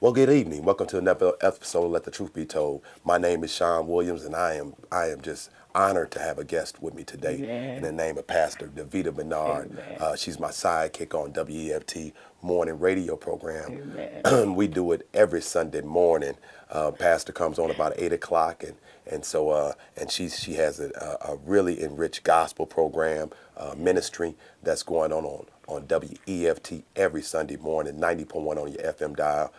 Well, good evening. Welcome to another episode of Let the Truth Be Told. My name is Sean Williams, and I am just honored to have a guest with me today in the Amen. name of Pastor Davida Bernard. Amen. She's my sidekick on WEFT morning radio program. Amen. We do it every Sunday morning. Pastor comes on about 8 o'clock, and she has a really enriched gospel program ministry that's going on WEFT every Sunday morning, 90.1 on your FM dial,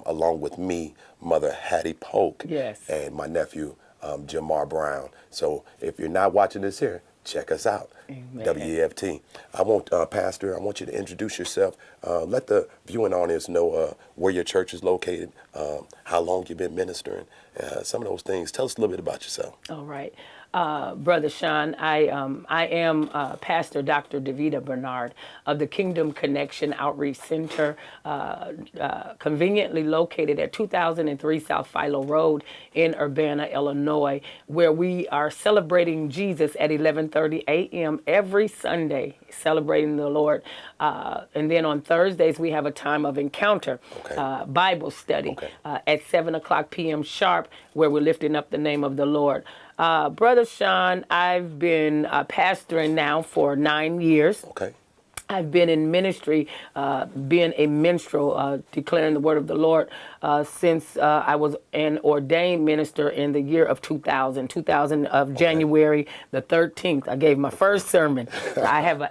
along with me, Mother Hattie Polk, Yes. and my nephew, Jamar Brown. So if you're not watching this here, check us out, Amen. WEFT. Pastor, I want you to introduce yourself. Let the viewing audience know where your church is located, how long you've been ministering, some of those things. Tell us a little bit about yourself. All right. Brother Sean, I am Pastor Dr. Davida Bernard of the Kingdom Connection Outreach Center, conveniently located at 2003 South Philo Road in Urbana, Illinois, where we are celebrating Jesus at 11:30 a.m. every Sunday, celebrating the Lord. And then on Thursdays, we have a time of encounter, Okay. Bible study Okay. at 7 o'clock p.m. sharp, where we're lifting up the name of the Lord. Brother Sean, I've been pastoring now for 9 years. Okay. I've been in ministry, being a minstrel, declaring the word of the Lord since I was an ordained minister in the year of 2000 of January the 13th. I gave my first sermon. I had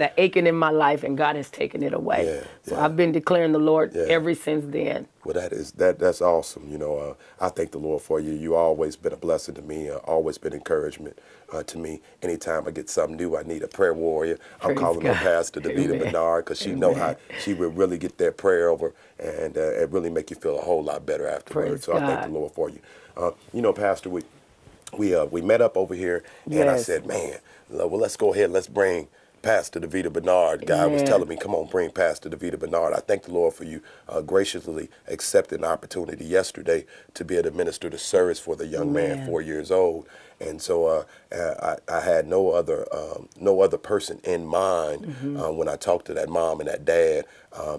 an aching in my life, and God has taken it away. Yeah, So yeah. I've been declaring the Lord Yeah. ever since then. Well, that's awesome. I thank the Lord for you. You always been a blessing to me. Always been encouragement to me. Anytime I get something new, I need a prayer warrior. I'm Praise calling on God. Pastor Davida Amen. Bernard because she know how she will really get that prayer over and really make you feel a whole lot better afterwards. Praise So I thank the God. Lord for you. Pastor, we met up over here, and I Yes. said, man, well, let's go ahead. Let's bring Pastor Davida Bernard. God was Amen. telling me, come on, bring Pastor Davida Bernard. I thank the Lord for you graciously accepting the opportunity yesterday to be able to minister the service for the young man, Amen. 4 years old. And so I had no other person in mind when I talked to that mom and that dad.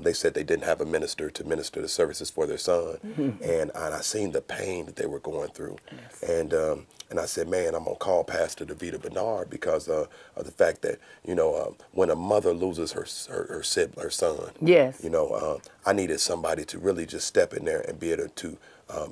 They said they didn't have a minister to minister the services for their son, and I seen the pain that they were going through, and I said, man, I'm gonna call Pastor Davida Bernard because of the fact that when a mother loses her son, Yes. I needed somebody to really just step in there and be able to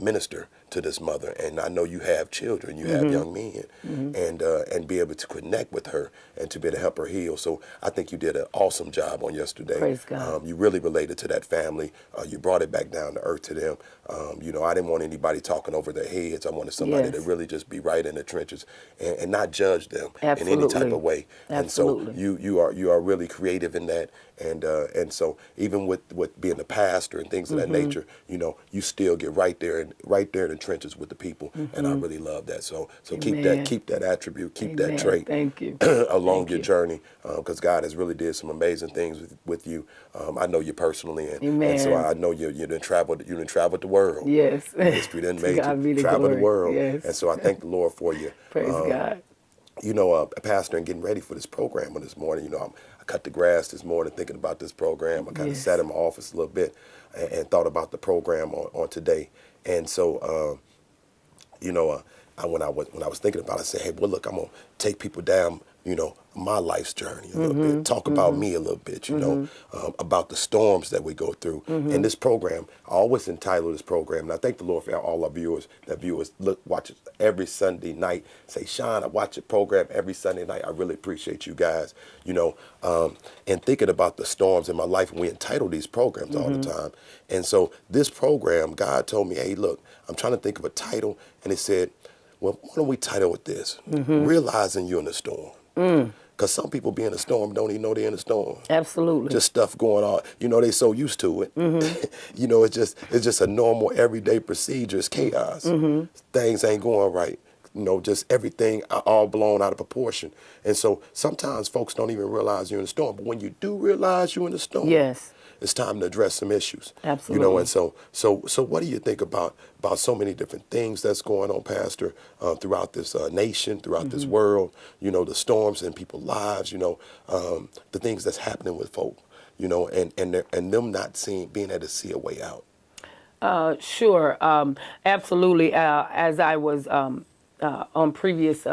minister to this mother. And I know you have children, you have young men, and be able to connect with her and to be able to help her heal. So I think you did an awesome job on yesterday. Praise God. You really related to that family. You brought it back down to earth to them. I didn't want anybody talking over their heads. I wanted somebody to Yes. really just be right in the trenches and not judge them in any Absolutely. type of way. Absolutely. And so you are really creative in that. And so even with being a pastor and things of that nature, you still get right there in the trenches with the people, and I really love that. So keep Amen. that attribute, keep Amen. that trait Thank you. along Thank your you. journey, because God has really did some amazing things with you. I know you personally, and so Amen. I know you didn't travel the world. Yes. History didn't To make God be you the travel the glory. world, Yes. and so I thank the Lord for you. Praise God. Pastor, and getting ready for this program on this morning, I cut the grass this morning thinking about this program. I kind of Yes. sat in my office a little bit and thought about the program on today. And so, when I was thinking about it, I said, hey, well, look, I'm going to take people down, my life's journey a little bit, talk about me a little bit, about the storms that we go through. And this program, I always entitle this program, and I thank the Lord for all our viewers watch it every Sunday night. Say, Sean, I watch your program every Sunday night. I really appreciate you guys, and thinking about the storms in my life. And we entitle these programs all the time. And so this program, God told me, hey, look, I'm trying to think of a title. And it said, well, why don't we title it this? Realizing you're in a storm. Because some people be in a storm don't even know they're in a storm. Absolutely. Just stuff going on. They so used to it. It's just a normal everyday procedure. It's chaos. Things ain't going right. Just everything all blown out of proportion. And so sometimes folks don't even realize you're in a storm. But when you do realize you're in a storm, Yes. it's time to address some issues. Absolutely. And so what do you think about so many different things that's going on, Pastor, throughout this nation, throughout this world, the storms in people's lives, the things that's happening with folk, and them not being able to see a way out. Sure, absolutely. As I was on previous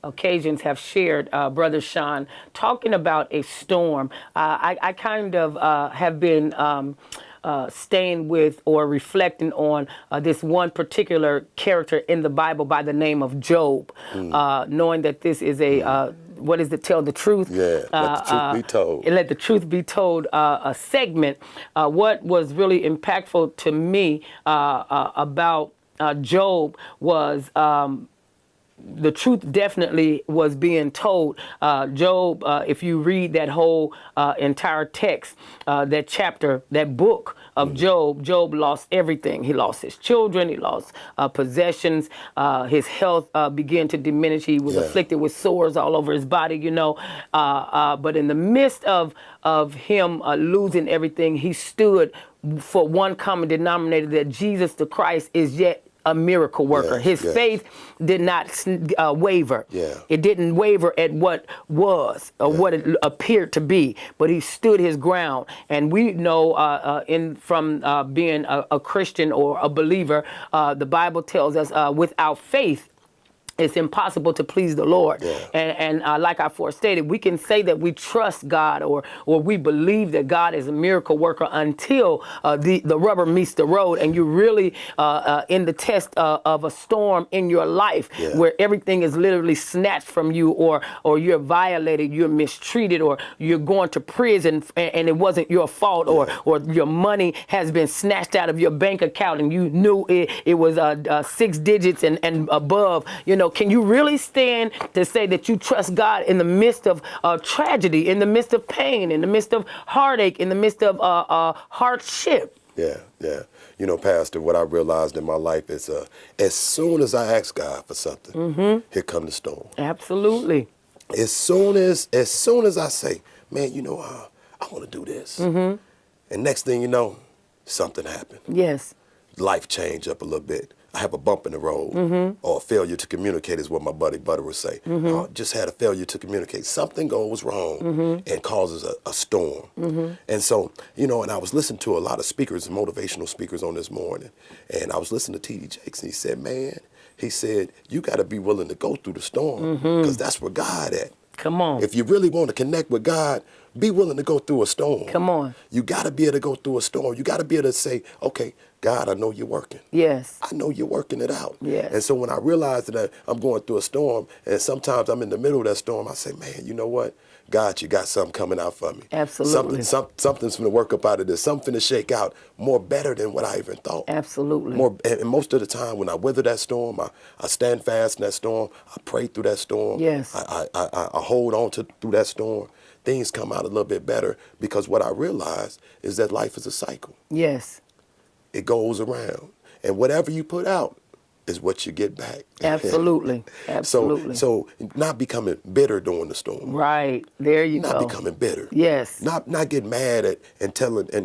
occasions have shared, Brother Sean, talking about a storm, I kind of have been staying with or reflecting on this one particular character in the Bible by the name of Job, knowing that this is a what is it? Tell the truth. Yeah, let the truth be told. Let the truth be told. A segment. What was really impactful to me about Job was. The truth definitely was being told. Job, if you read that whole entire text, that chapter, that book of Job, Job lost everything. He lost his children, he lost possessions, his health began to diminish. He was afflicted with sores all over his body, you know. But in the midst of him losing everything, he stood for one common denominator, that Jesus the Christ is yet a miracle worker. His faith did not waver. It didn't waver at what was or what it appeared to be, but he stood his ground. And we know from being a Christian or a believer, the Bible tells us without faith, it's impossible to please the Lord. And like I forestated, we can say that we trust God or we believe that God is a miracle worker until the rubber meets the road and you're really in the test of a storm in your life where everything is literally snatched from you, or you're violated, you're mistreated, or you're going to prison and it wasn't your fault, or your money has been snatched out of your bank account and you knew it was 6 digits and above, you know. Can you really stand to say that you trust God in the midst of tragedy, in the midst of pain, in the midst of heartache, in the midst of hardship? Yeah. You know, Pastor, what I realized in my life is as soon as I ask God for something, here come the storm. Absolutely. As soon as I say, man, you know, I want to do this. And next thing you know, something happened. Yes. Life changed up a little bit. I have a bump in the road, or a failure to communicate is what my buddy Butter would say. Just had a failure to communicate. Something goes wrong and causes a storm. And so, you know, and I was listening to a lot of speakers, motivational speakers on this morning, and I was listening to T.D. Jakes, and he said, man, you got to be willing to go through the storm, because that's where God at. Come on. If you really want to connect with God, be willing to go through a storm. Come on. You got to be able to go through a storm. You got to be able to say, okay, God, I know you're working. Yes. I know you're working it out. Yes. And so when I realize that I'm going through a storm, and sometimes I'm in the middle of that storm, I say, man, you know what? God, you got something coming out for me. Absolutely. Something's going to work up out of this. Something to shake out more better than what I even thought. Absolutely. And most of the time when I weather that storm, I stand fast in that storm. I pray through that storm. Yes. I hold on through that storm. Things come out a little bit better, because what I realize is that life is a cycle. Yes. It goes around. And whatever you put out is what you get back. Absolutely. Absolutely. So not becoming bitter during the storm. Right. There you go. Not becoming bitter. Yes. Not getting mad at and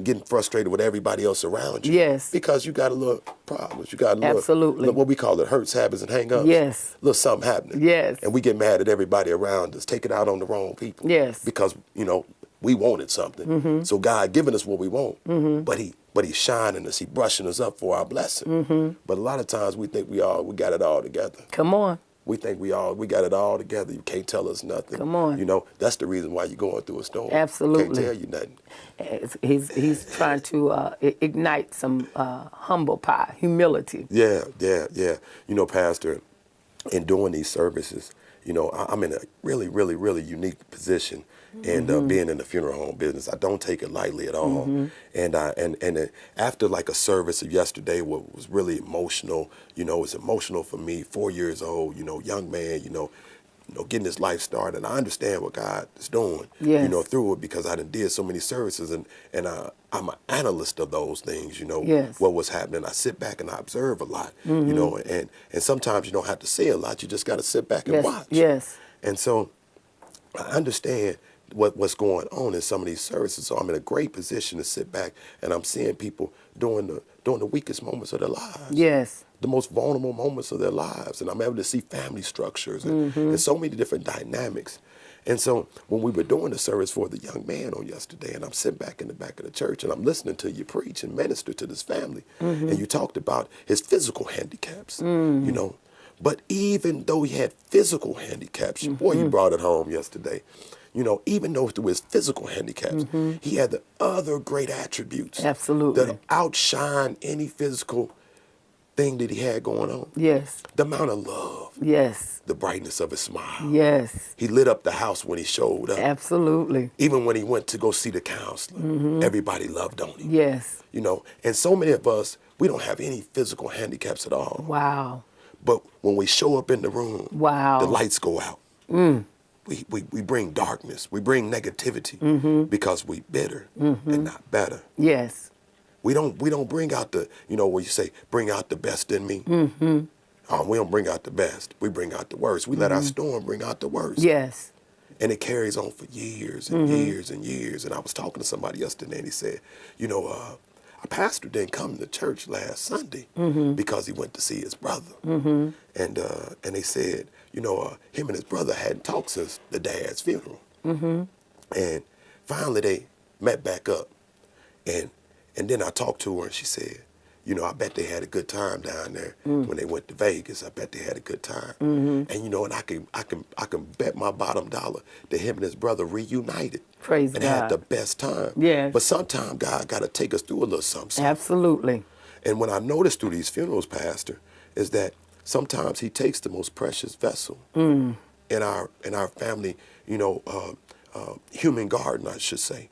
getting frustrated with everybody else around you. Yes. Because you got a little problems. You got a little, Absolutely. what we call it, hurts, habits, and hang-ups. Yes. A little something happening. Yes. And we get mad at everybody around us, take it out on the wrong people. Yes. Because, you know, we wanted something. So God giving us what we want. But he's shining us, he brushing us up for our blessing. But a lot of times we think we got it all together. Come on. We think we got it all together. You can't tell us nothing. Come on. You know, that's the reason why you're going through a storm. Absolutely. Can't tell you nothing. He's trying to ignite some humble pie, humility. Yeah. You know, Pastor, in doing these services, you know, I'm in a really, really, really unique position. And being in the funeral home business, I don't take it lightly at all. And after like a service of yesterday, what was really emotional, you know, it's emotional for me, 4 years old, you know, young man, you know, getting this life started. And I understand what God is doing, you know, through it, because I did so many services, and I'm an analyst of those things, you know, what was happening. I sit back and I observe a lot, you know, and sometimes you don't have to say a lot. You just got to sit back and watch. Yes. And so I understand what's going on in some of these services. So I'm in a great position to sit back, and I'm seeing people during the weakest moments of their lives. Yes. The most vulnerable moments of their lives. And I'm able to see family structures and so many different dynamics. And so when we were doing the service for the young man on yesterday, and I'm sitting back in the back of the church and I'm listening to you preach and minister to this family, and you talked about his physical handicaps, you know. But even though he had physical handicaps, boy, you brought it home yesterday. You know, even though through his physical handicaps, he had the other great attributes Absolutely. that outshine any physical thing that he had going on. Yes. The amount of love, Yes. the brightness of his smile. Yes. He lit up the house when he showed up. Absolutely. Even when he went to go see the counselor, everybody loved on him. Yes. You know, and so many of us, we don't have any physical handicaps at all. Wow. But when we show up in the room, Wow. the lights go out. We bring darkness. We bring negativity because we bitter and not better. Yes. We don't bring out the, you know, where you say, bring out the best in me. We don't bring out the best. We bring out the worst. We let our storm bring out the worst. Yes. And it carries on for years and years and years. And I was talking to somebody yesterday, and he said, you know, our pastor didn't come to church last Sunday because he went to see his brother. And they said, you know, him and his brother hadn't talked since the dad's funeral. And finally they met back up. And then I talked to her, and she said, you know, I bet they had a good time down there when they went to Vegas. I bet they had a good time. And you know, and I can bet my bottom dollar that him and his brother reunited. Praise and God. had the best time. Yes. But sometimes God got to take us through a little something. Absolutely. And when I noticed through these funerals, Pastor, is that sometimes he takes the most precious vessel in our family, you know, human garden, I should say.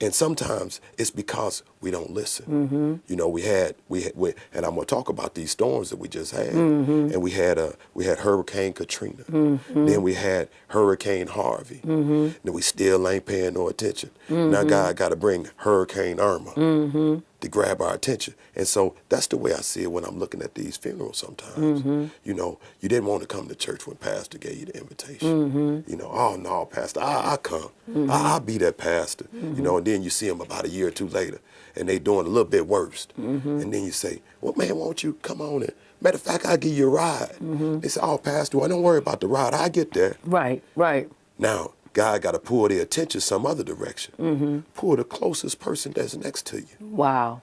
And sometimes it's because we don't listen. You know, we had, and I'm gonna talk about these storms that we just had. And we had Hurricane Katrina. Then we had Hurricane Harvey. Then we still ain't paying no attention. Now God got to bring Hurricane Irma to grab our attention. And so that's the way I see it when I'm looking at these funerals sometimes. You know, you didn't want to come to church when Pastor gave you the invitation. You know, oh no, Pastor, I'll come. I'll be that pastor. You know, and then you see them about a year or two later, and they doing a little bit worse. And then you say, well, man, won't you come on in? Matter of fact, I'll give you a ride. They say, oh, Pastor, well, don't worry about the ride. I get there. Right, right. Now, God got to pull their attention some other direction. Pull the closest person that's next to you. Wow.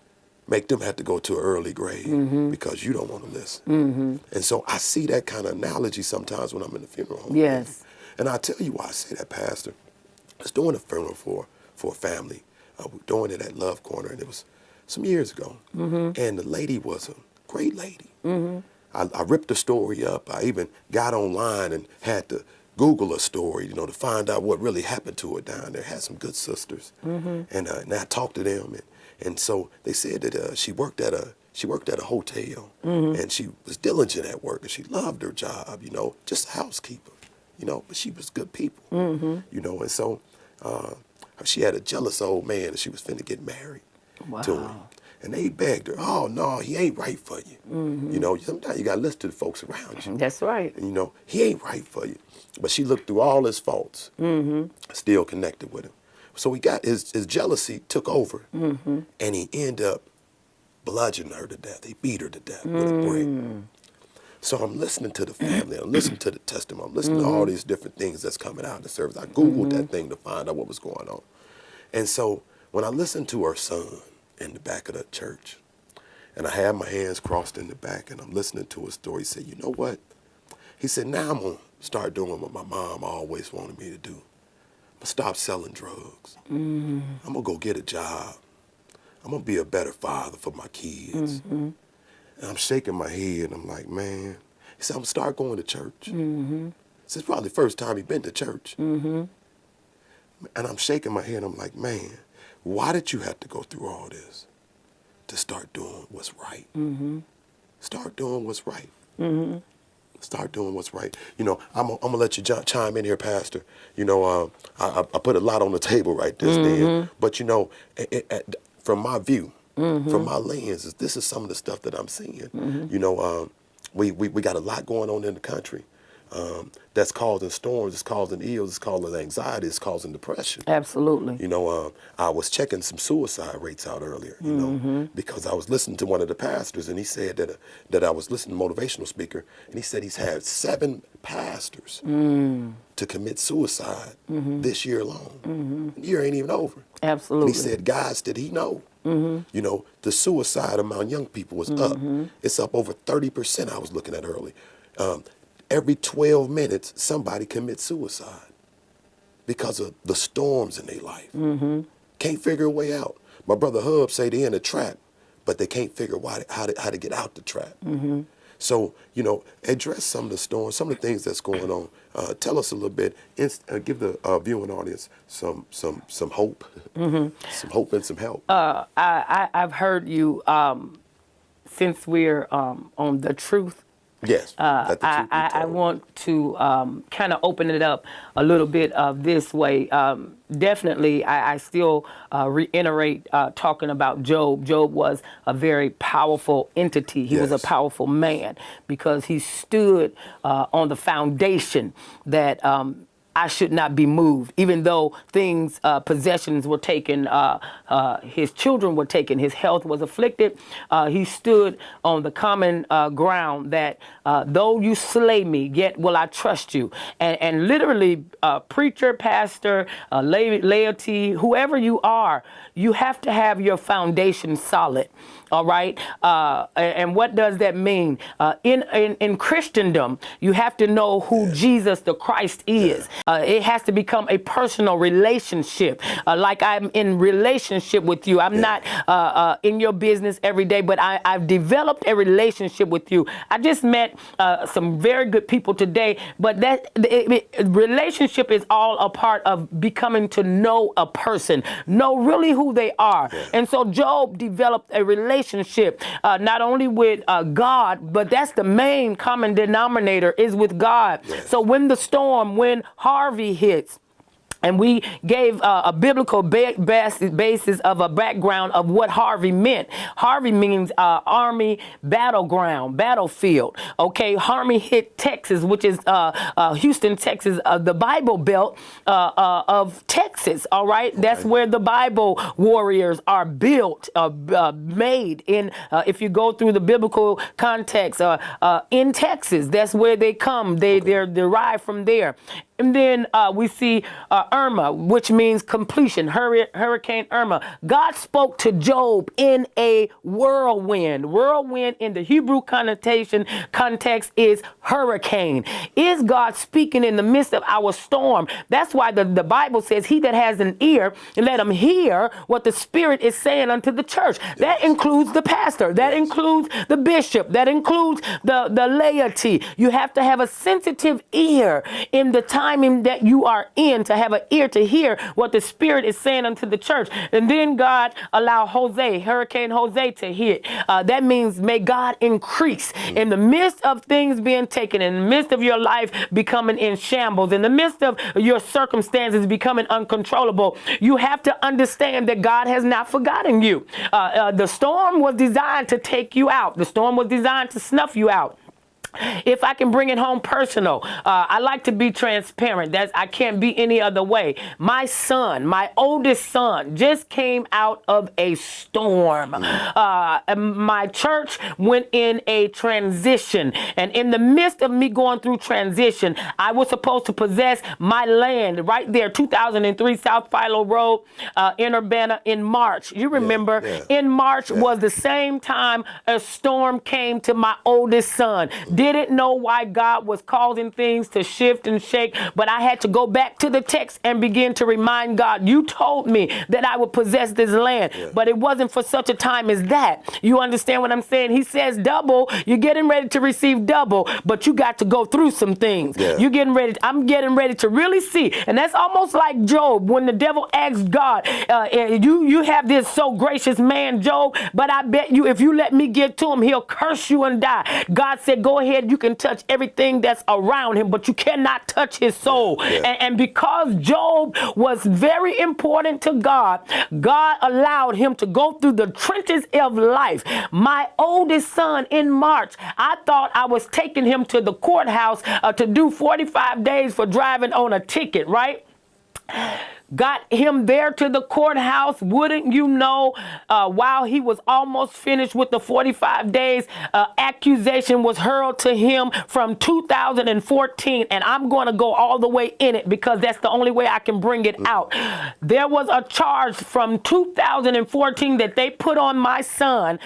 Make them have to go to an early grave because you don't want to listen. And so I see that kind of analogy sometimes when I'm in the funeral home. Yes. And I'll tell you why I say that, Pastor. I was doing a funeral for a family. We were doing it at Love Corner, and it was some years ago. And the lady was a great lady. I ripped the story up. I even got online and had to Google a story, you know, to find out what really happened to her down there. Had some good sisters, and I talked to them, and so they said that she worked at a hotel, and she was diligent at work, and she loved her job, you know, just a housekeeper, you know, but she was good people, you know, and so she had a jealous old man, and she was finna get married to him. And they begged her, oh, no, he ain't right for you. You know, sometimes you got to listen to the folks around you. That's right. And, you know, he ain't right for you. But she looked through all his faults, still connected with him. So he got his jealousy took over, and he ended up bludgeoning her to death. He beat her to death with a brick. So I'm listening to the family, I'm listening to the testimony, I'm listening to all these different things that's coming out of the service. I Googled that thing to find out what was going on. And so when I listened to her son in the back of the church, and I had my hands crossed in the back, and I'm listening to his story, he said, you know what? He said, now I'm going to start doing what my mom always wanted me to do. I'm going to stop selling drugs. I'm going to go get a job. I'm going to be a better father for my kids. And I'm shaking my head, and I'm like, man. He said, I'm going to start going to church. This is probably the first time he'd been to church. And I'm shaking my head, I'm like, man, why did you have to go through all this to start doing what's right? Start doing what's right. Start doing what's right. You know, I'm gonna let you chime in here, Pastor. You know, I put a lot on the table right this then. But you know, from my view, from my lens, this is some of the stuff that I'm seeing. You know, we got a lot going on in the country. that's causing storms, it's causing ills, it's causing anxiety, it's causing depression. Absolutely. You know, I was checking some suicide rates out earlier, you know, because I was listening to one of the pastors, and he said that I was listening to a motivational speaker, and he said he's had 7 pastors to commit suicide this year alone. The year ain't even over. Absolutely. And he said, guys, did he know? You know, the suicide among young people was up. It's up over 30%. I was looking at early. Every 12 minutes, somebody commits suicide because of the storms in their life. Can't figure a way out. My brother Hub say they're in a trap, but they can't figure how to get out the trap. So, you know, address some of the storms, some of the things that's going on. Tell us a little bit, give the viewing audience some hope, some hope and some help. I've heard you, since we're on the truth. Yes. I want to kind of open it up a little bit this way. Definitely, I still reiterate talking about Job. Job was a very powerful entity. He was a powerful man because he stood on the foundation that I should not be moved, even though things, possessions were taken, his children were taken, his health was afflicted. He stood on the common ground that though you slay me, yet will I trust you. And literally, preacher, pastor, laity, whoever you are, you have to have your foundation solid. All right. And what does that mean? In Christendom, you have to know who Jesus the Christ is. It has to become a personal relationship. Like I'm in relationship with you. I'm not in your business every day, but I've developed a relationship with you. I just met some very good people today, but relationship is all a part of becoming to know a person, know really who they are. And so Job developed a relationship not only with God, but that's the main common denominator is with God. So when the storm, when Harvey hits, and we gave a biblical basis of a background of what Harvey meant. Harvey means army battleground, battlefield. Okay, Harvey hit Texas, which is Houston, Texas, the Bible Belt of Texas. All right, that's where the Bible warriors are built, made in. If you go through the biblical context, in Texas, that's where they come. They're derived from there. And then we see Irma, which means completion, Hurricane Irma. God spoke to Job in a whirlwind. Whirlwind in the Hebrew context is hurricane. Is God speaking in the midst of our storm? That's why the Bible says, he that has an ear, let him hear what the Spirit is saying unto the church. That includes the pastor. That includes the bishop. That includes the laity. You have to have a sensitive ear in the timing that you are in, to have an ear to hear what the Spirit is saying unto the church. And then God allowed Hurricane Jose to hit. That means may God increase. In the midst of things being taken, in the midst of your life becoming in shambles, in the midst of your circumstances becoming uncontrollable, you have to understand that God has not forgotten you. The storm was designed to take you out. The storm was designed to snuff you out. If I can bring it home personal, I like to be transparent. I can't be any other way. My son, my oldest son, just came out of a storm. My church went in a transition. And in the midst of me going through transition, I was supposed to possess my land right there, 2003 South Philo Road in Urbana in March. You remember, in March was the same time a storm came to my oldest son. Didn't know why God was causing things to shift and shake, but I had to go back to the text and begin to remind God, you told me that I would possess this land, but it wasn't for such a time as that. You understand what I'm saying? He says double, you're getting ready to receive double, but you got to go through some things. You're getting ready, I'm getting ready to really see. And that's almost like Job, when the devil asked God, you have this so gracious man, Job, but I bet you if you let me get to him, he'll curse you and die. God said, go ahead head, you can touch everything that's around him, but you cannot touch his soul. And because Job was very important to God, God allowed him to go through the trenches of life. My oldest son in March, I thought I was taking him to the courthouse to do 45 days for driving on a ticket, right? Got him there to the courthouse. Wouldn't you know, while he was almost finished with the 45 days, accusation was hurled to him from 2014. And I'm going to go all the way in it because that's the only way I can bring it out. There was a charge from 2014 that they put on my son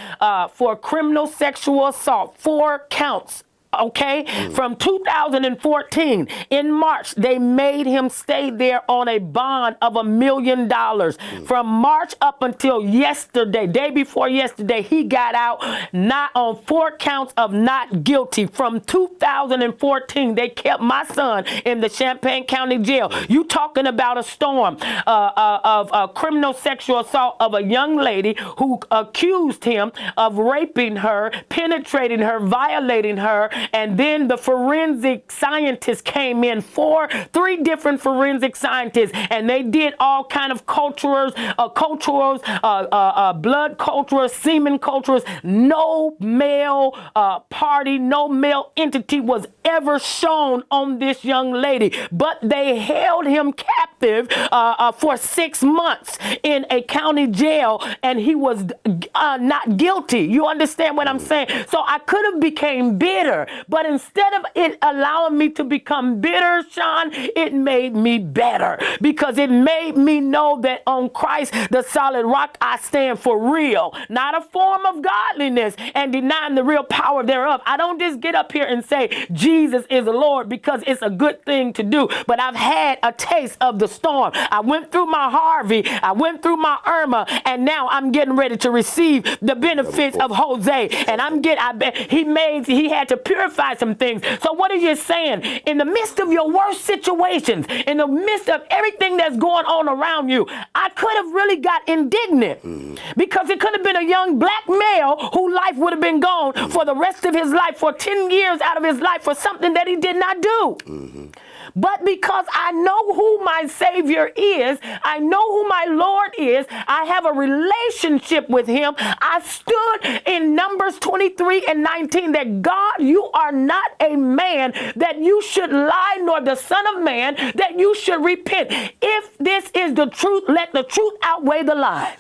for criminal sexual assault, 4 counts. Okay, from 2014 in March, they made him stay there on a bond of $1 million. From March up until yesterday, day before yesterday, he got out not on 4 counts of not guilty. From 2014, they kept my son in the Champaign County Jail. You talking about a storm of criminal sexual assault of a young lady who accused him of raping her, penetrating her, violating her. And then the forensic scientists came in, 3 different forensic scientists, and they did all kind of cultures, blood cultures, semen cultures. No male party, no male entity was ever shown on this young lady, but they held him captive for 6 months in a county jail, and he was not guilty. You understand what I'm saying? So I could have became bitter, but instead of it allowing me to become bitter, Sean, it made me better because it made me know that on Christ, the solid rock, I stand for real, not a form of godliness and denying the real power thereof. I don't just get up here and say Jesus is the Lord because it's a good thing to do, but I've had a taste of the storm. I went through my Harvey, I went through my Irma, and now I'm getting ready to receive the benefits of Jose. And he had to purify some things. So what are you saying? In the midst of your worst situations, in the midst of everything that's going on around you, I could have really got indignant because it could have been a young black male whose life would have been gone for the rest of his life, for 10 years out of his life for something that he did not do. But because I know who my Savior is, I know who my Lord is, I have a relationship with him. I stood in Numbers 23:19 that God, you are not a man that you should lie, nor the son of man that you should repent. If this is the truth, let the truth outweigh the lie.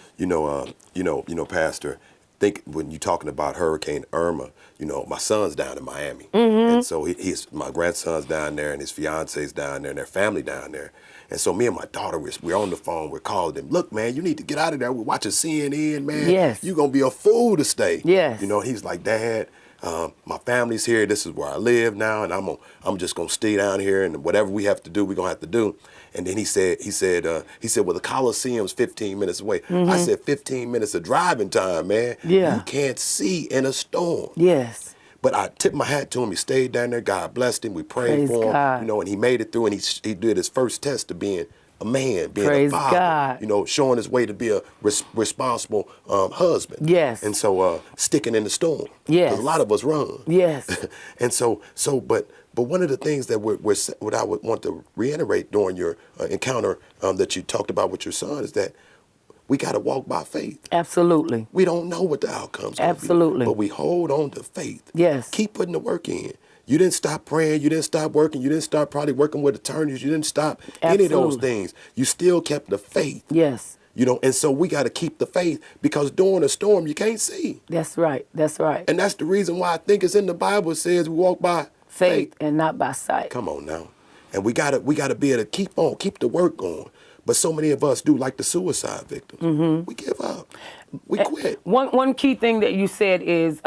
Pastor, think when you're talking about Hurricane Irma, my son's down in Miami. And so my grandson's down there and his fiance's down there and their family down there. And so me and my daughter, we're on the phone, we're calling them, look, man, you need to get out of there. We're watching CNN, man. Yes. You're going to be a fool to stay. Yes. He's like, Dad, my family's here. This is where I live now. And I'm just going to stay down here and whatever we have to do, we're going to have to do. And then he said, well, the Coliseum's 15 minutes away. I said, 15 minutes of driving time, man. Yeah. You can't see in a storm. Yes. But I tipped my hat to him. He stayed down there. God blessed him. We prayed Praise for him. God. And he made it through. And he did his first test to being a man, being Praise a father. God. Showing his way to be a responsible husband. Yes. And so sticking in the storm. Yes. 'Cause a lot of us run. Yes. And but one of the things that what I would want to reiterate during your encounter that you talked about with your son is that we got to walk by faith. Absolutely. We don't know what the outcome's going to be. Absolutely. But we hold on to faith. Yes. Keep putting the work in. You didn't stop praying. You didn't stop working. You didn't stop probably working with attorneys. You didn't stop any of those things. You still kept the faith. Yes. And so we got to keep the faith because during a storm, you can't see. That's right. That's right. And that's the reason why I think it's in the Bible. It says we walk by Faith and not by sight. Come on now. And we gotta be able to keep the work going. But so many of us do like the suicide victims. We give up. We quit. One key thing that you said is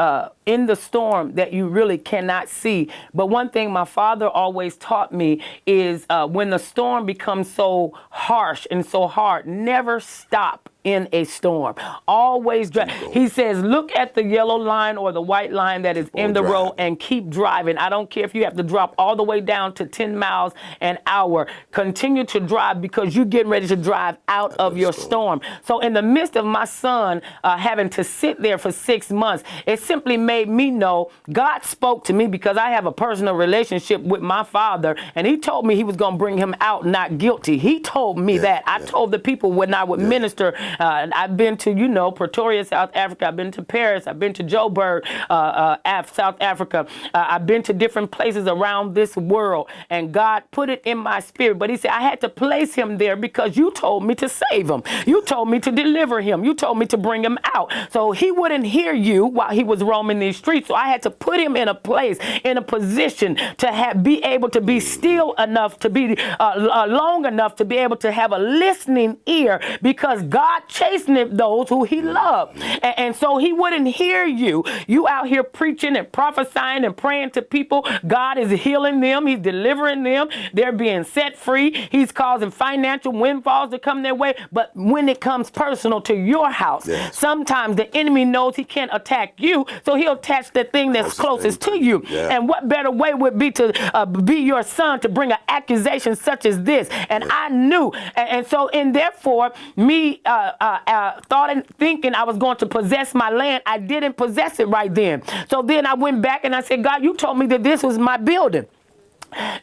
in the storm that you really cannot see. But one thing my father always taught me is when the storm becomes so harsh and so hard, never stop in a storm. Always drive. He says, look at the yellow line or the white line that is in the road and keep driving. I don't care if you have to drop all the way down to 10 miles an hour. Continue to drive because you're getting ready to drive out of your storm. So in the midst of my son having to sit there for 6 months, it simply made me know God spoke to me because I have a personal relationship with my father, and he told me he was going to bring him out not guilty. He told me that. I told the people when I would minister, and I've been to, Pretoria, South Africa. I've been to Paris. I've been to Joburg, South Africa. I've been to different places around this world, and God put it in my spirit. But he said, I had to place him there because you told me to save him. You told me to deliver him. You told me to bring him out. So he wouldn't hear you while he was roaming these streets. So I had to put him in a place, in a position to be able to be still enough, to be long enough to be able to have a listening ear, because God chasteneth those who he loved. And so he wouldn't hear you. You out here preaching and prophesying and praying to people. God is healing them. He's delivering them. They're being set free. He's causing financial windfalls to come their way. But when it comes personal to your house, sometimes the enemy knows he can't attack you, so he'll attach the thing that's closest to you. And what better way would be to be your son to bring an accusation such as this? And I knew. And so, and therefore, me thought and thinking I was going to possess my land, I didn't possess it right then. So then I went back and I said, God, you told me that this was my building.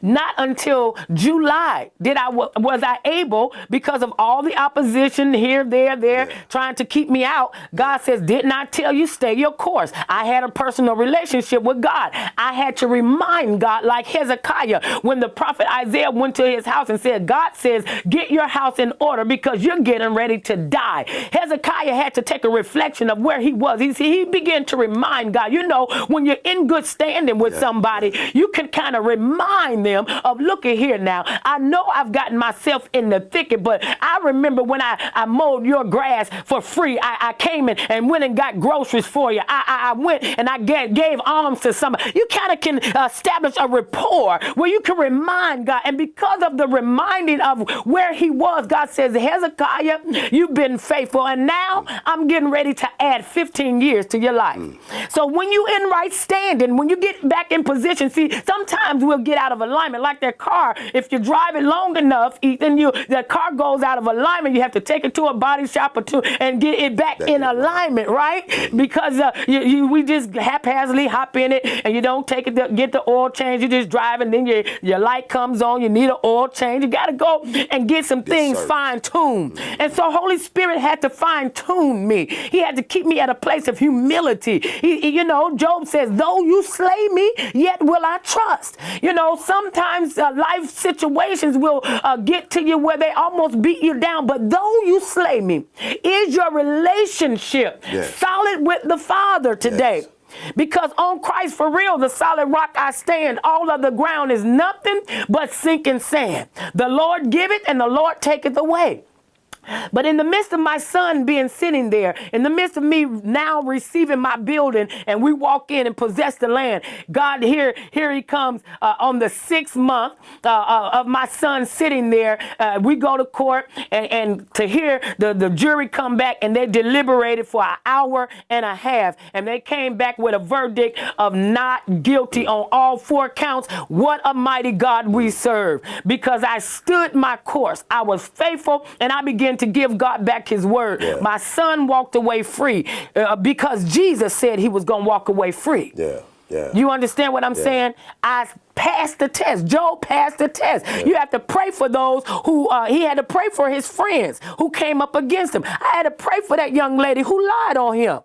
Not until July was I able, because of all the opposition here, there, trying to keep me out. God says, didn't I tell you, stay your course? I had a personal relationship with God. I had to remind God, like Hezekiah, when the prophet Isaiah went to his house and said, God says, get your house in order because you're getting ready to die. Hezekiah had to take a reflection of where he was. He began to remind God, when you're in good standing with somebody, you can kind of remind them of, look at here now. I know I've gotten myself in the thicket, but I remember when I mowed your grass for free. I came in and went and got groceries for you. I went and I gave alms to somebody. You kind of can establish a rapport where you can remind God. And because of the reminding of where he was, God says, Hezekiah, you've been faithful. And now I'm getting ready to add 15 years to your life. So when you in right standing, when you get back in position, see, sometimes we'll get out of alignment, like that car. If you drive it long enough, then the car goes out of alignment. You have to take it to a body shop or two and get it back in alignment, right? Because we just haphazardly hop in it, and you don't take it to get the oil change. You just drive, and then your light comes on. You need an oil change. You got to go and get some things fine-tuned. And so Holy Spirit had to fine-tune me. He had to keep me at a place of humility. Job says, though you slay me, yet will I trust. Sometimes life situations will get to you where they almost beat you down. But though you slay me, is your relationship solid with the Father today? Because on Christ for real, the solid rock I stand, all of the ground is nothing but sinking sand. The Lord giveth and the Lord taketh away. But in the midst of my son being sitting there, in the midst of me now receiving my building, and we walk in and possess the land, God, here he comes on the 6th month of my son sitting there. We go to court and to hear the jury come back, and they deliberated for an hour and a half, and they came back with a verdict of not guilty on all 4 counts. What a mighty God we serve, because I stood my course. I was faithful, and I began to give God back his word. My son walked away free because Jesus said he was going to walk away free. You understand what I'm saying? I passed the test. Job passed the test. You have to pray for those who, he had to pray for his friends who came up against him. I had to pray for that young lady who lied on him.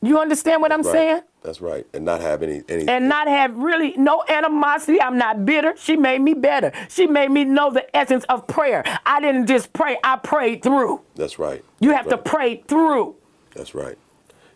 You understand what I'm saying? That's right. And not have any and not have really no animosity. I'm not bitter. She made me better. She made me know the essence of prayer. I didn't just pray. I prayed through. That's right. You have to pray through. That's right.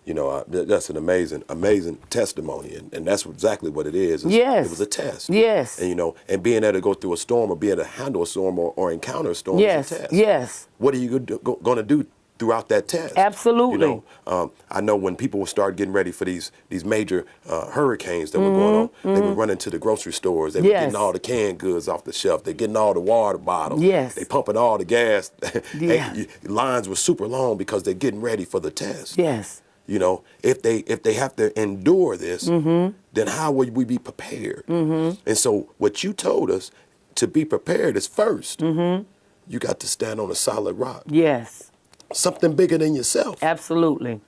That's an amazing testimony, and that's exactly what it is. It was a test. And and being able to go through a storm, or being able to handle a storm, or encounter a storm is a test. What are you going to do throughout that test. Absolutely. You know, I know when people would start getting ready for these major hurricanes that were going on, they would run into the grocery stores. They were Yes. getting all the canned goods off the shelf. They're getting all the water bottles. Yes. They pumping all the gas. Yeah. Lines were super long because they're getting ready for the test. Yes. You know, if they have to endure this, then how would we be prepared? And so what you told us, to be prepared is first. You got to stand on a solid rock. Yes. Something bigger than yourself. Absolutely.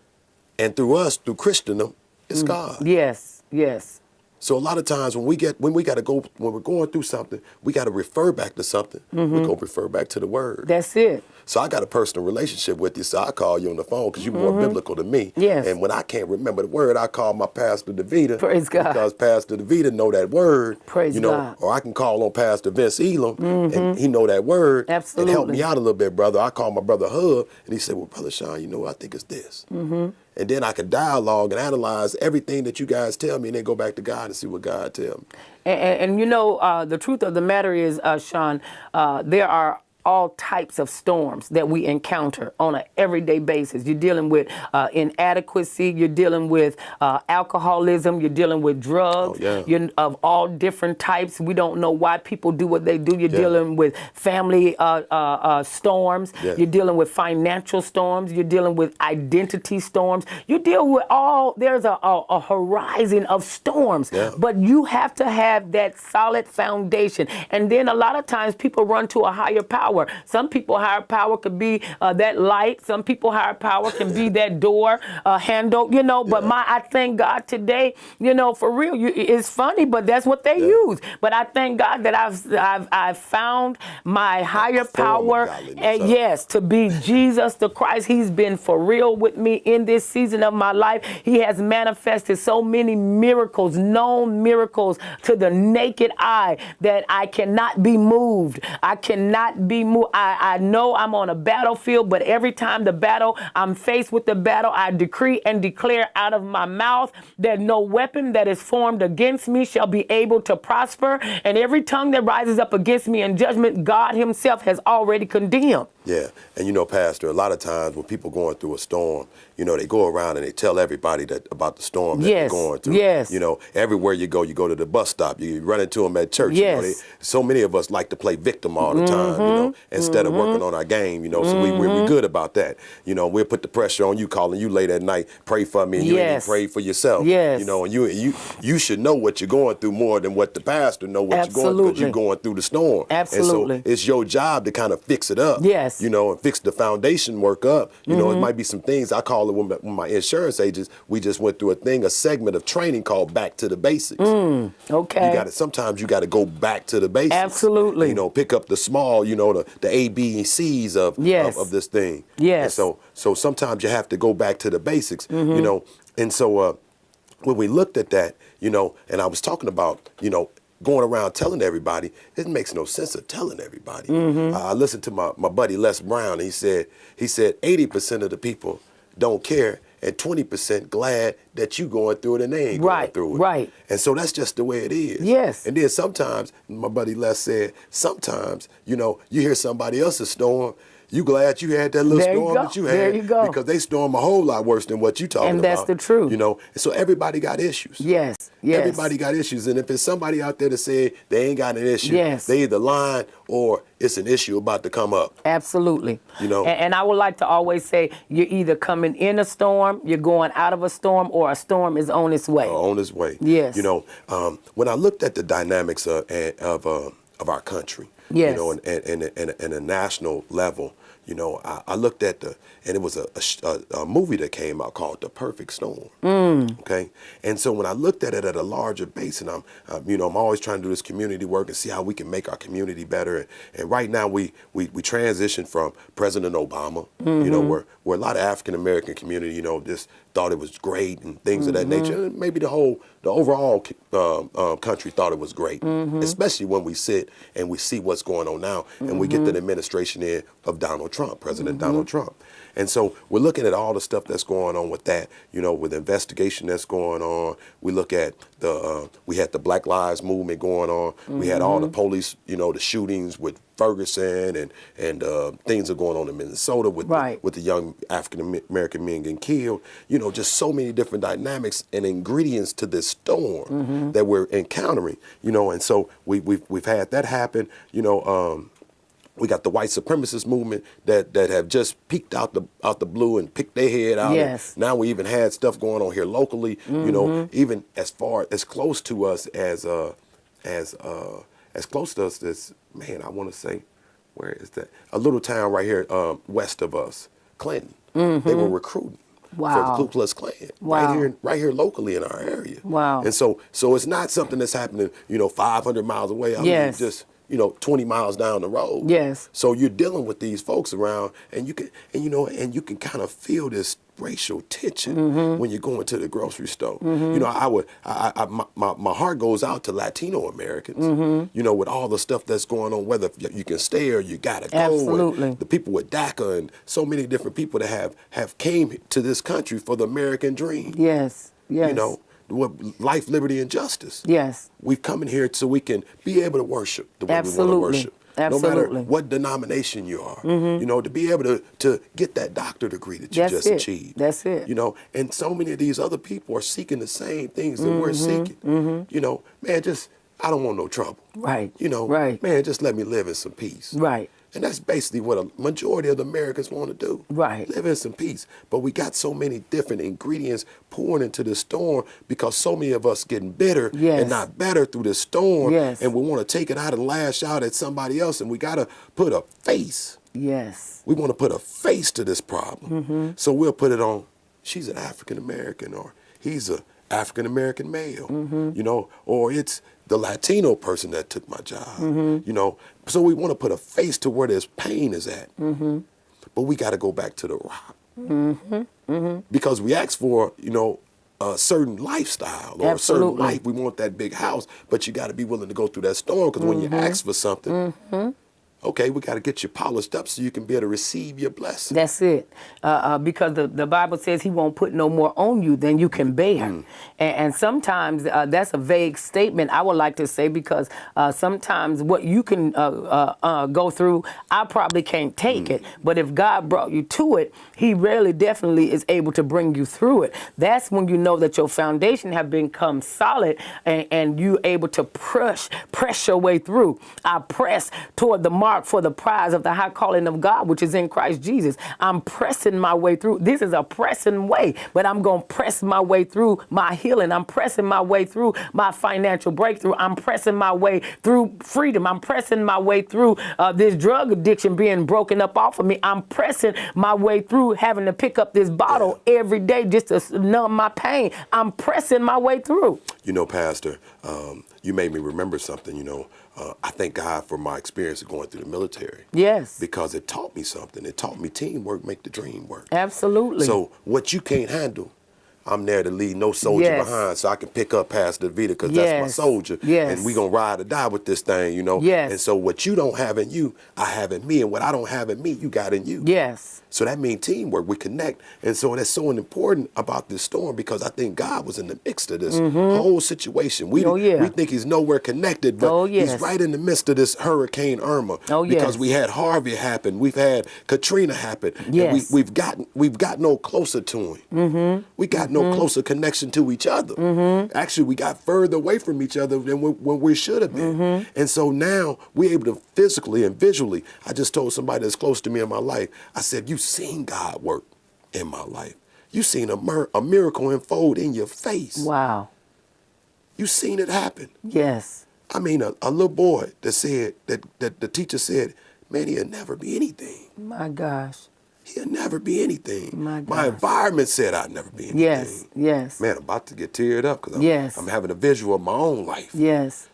And through us, through Christendom, it's God. Yes. Yes. So a lot of times when we're going through something, we got to refer back to something. We go refer back to the word. That's it. So I got a personal relationship with you, so I call you on the phone because you're more biblical than me. Yes. And when I can't remember the word, I call my Pastor DeVita. Praise God. Because Pastor DeVita know that word. Praise you know, God. Or I can call on Pastor Vince Elam, and he know that word. Absolutely. And help me out a little bit, brother. I call my brother Hub, and he said, well, Brother Sean, you know, I think it's this. And then I can dialogue and analyze everything that you guys tell me, and then go back to God and see what God tell me. And you know, the truth of the matter is, Sean, there are all types of storms that we encounter on an everyday basis. You're dealing with inadequacy, you're dealing with alcoholism, you're dealing with drugs, you're of all different types. We don't know why people do what they do. You're dealing with family storms, you're dealing with financial storms, you're dealing with identity storms. You deal with there's a horizon of storms, but you have to have that solid foundation. And then a lot of times people run to a higher power. Some people higher power could be that light. Some people higher power can be that door handle, you know. But I thank God today, you know, for real. It's funny, but that's what they use. But I thank God that I've found my higher power. Yes, to be Jesus the Christ. He's been for real with me in this season of my life. He has manifested so many miracles, known miracles to the naked eye, that I cannot be moved. I cannot be moved. I know I'm on a battlefield, but every time I'm faced with the battle, I decree and declare out of my mouth that no weapon that is formed against me shall be able to prosper. And every tongue that rises up against me in judgment, God himself has already condemned. Yeah. And you know, Pastor, a lot of times when people going through a storm, you know, they go around and they tell everybody about the storm that they're going through. Yes. You know, everywhere you go to the bus stop, you run into them at church. Yes. You know, so many of us like to play victim all the time, you know, instead of working on our game, you know, so we're good about that. You know, we'll put the pressure on you, calling you late at night, pray for me, and you ain't even pray for yourself. Yes. You know, and you should know what you're going through more than what the pastor know what you're going through, because you're going through the storm. Absolutely. And so it's your job to kind of fix it up. Yes. You know, and fix the foundation work up. You know, it might be some things, I call it with my insurance agents, we just went through a segment of training called Back to the Basics. Okay. Sometimes you got to go back to the basics. Absolutely. You know, pick up the small, you know, the A, B, and C's of this thing. Yes. And so sometimes you have to go back to the basics, you know. And so when we looked at that, you know, and I was talking about, you know, going around telling everybody, it makes no sense of telling everybody. I listened to my buddy Les Brown, and he said 80% of the people don't care, and 20% glad that you going through it and they ain't going through it. Right. And so that's just the way it is. Yes. And then sometimes, my buddy Les said, sometimes, you know, you hear somebody else's storm, you glad you had that little storm that you had. There you go. Because they storm a whole lot worse than what you talking about. And that's the truth. You know, and so everybody got issues. Yes. Yes. Everybody got issues. And if it's somebody out there that said they ain't got an issue, they either lying or it's an issue about to come up. Absolutely. You know. And I would like to always say, you're either coming in a storm, you're going out of a storm, or a storm is on its way. On its way. Yes. You know, when I looked at the dynamics of our country, you know, and a national level, you know, I looked at and it was a movie that came out called The Perfect Storm. Okay, and so when I looked at it at a larger base, and I'm always trying to do this community work and see how we can make our community better. And right now we transitioned from President Obama, you know, where a lot of African American community, you know, just thought it was great and things of that nature. And maybe the overall country thought it was great, especially when we sit and we see what's going on now, and we get the administration in of Donald Trump, President Donald Trump. And so we're looking at all the stuff that's going on with that, with the investigation that's going on. We look at we had the Black Lives Movement going on. We had all the police, the shootings with Ferguson and things are going on in Minnesota with the young African American men getting killed. Just so many different dynamics and ingredients to this storm that we're encountering. And so we've had that happen. We got the white supremacist movement that have just peeked out the blue and picked their head out. Yes. Now we even had stuff going on here locally. Even as close to us as close to us as, man, I want to say, where is that? A little town right here west of us, Clinton. They were recruiting for the Ku Klux Klan right here locally in our area. Wow. And so it's not something that's happening 500 miles away. I mean, just 20 miles down the road. Yes. So you're dealing with these folks around, and you can kind of feel this racial tension when you're going to the grocery store. My heart goes out to Latino Americans. With all the stuff that's going on, whether you can stay or you gotta go. Absolutely. And the people with DACA and so many different people that have came to this country for the American dream. Yes. Yes. Life, liberty, and justice. Yes. We've come in here so we can be able to worship the way we want to worship. Absolutely. No matter what denomination you are. To be able to get that doctor degree that you just achieved. That's it. And so many of these other people are seeking the same things that we're seeking. Man, I don't want no trouble. Right. Right. Man, just let me live in some peace. Right. And that's basically what a majority of the Americans want to do. Right. Live in some peace. But we got so many different ingredients pouring into the storm because so many of us getting bitter and not better through the storm. Yes. And we want to take it out and lash out at somebody else. And we got to put a face. Yes. We want to put a face to this problem. So we'll put it on, she's an African American, or he's a African American male, or it's the Latino person that took my job, So we want to put a face to where this pain is at. But we got to go back to the rock. Because we asked for, a certain lifestyle or a certain life. We want that big house, but you got to be willing to go through that storm, because when you ask for something, okay, we got to get you polished up so you can be able to receive your blessing. That's it. Because the Bible says he won't put no more on you than you can bear. And sometimes that's a vague statement, I would like to say, because sometimes what you can go through, I probably can't take it. But if God brought you to it, he rarely definitely is able to bring you through it. That's when you know that your foundation have become solid and you're able to press your way through. I press toward the mark for the prize of the high calling of God, which is in Christ Jesus. I'm pressing my way through. This is a pressing way, but I'm going to press my way through my healing. I'm pressing my way through my financial breakthrough. I'm pressing my way through freedom. I'm pressing my way through this drug addiction being broken up off of me. I'm pressing my way through having to pick up this bottle every day just to numb my pain. I'm pressing my way through. Pastor, you made me remember something, I thank God for my experience of going through the military. Yes. Because it taught me something. It taught me teamwork make the dream work. Absolutely. So what you can't handle, I'm there to leave no soldier behind, so I can pick up Pastor Vita, because that's my soldier. Yes. And we going to ride or die with this thing, Yes. And so what you don't have in you, I have in me. And what I don't have in me, you got in you. Yes. So that means teamwork. We connect. And so that's so important about this storm, because I think God was in the midst of this whole situation. We think he's nowhere connected, but he's right in the midst of this Hurricane Irma. Because we had Harvey happen. We've had Katrina happen. Yes. And we've got no closer to him. We got no closer connection to each other. Actually, we got further away from each other than when we should have been. And so now we're able to physically and visually. I just told somebody that's close to me in my life, I said, you've seen God work in my life. You've seen a miracle unfold in your face. Wow. You've seen it happen. Yes. I mean, a little boy that said, that the teacher said, man, he'll never be anything. My gosh. He'll never be anything. My environment said I'd never be anything. Yes, yes. Man, I'm about to get teared up because I'm having a visual of my own life. Yes.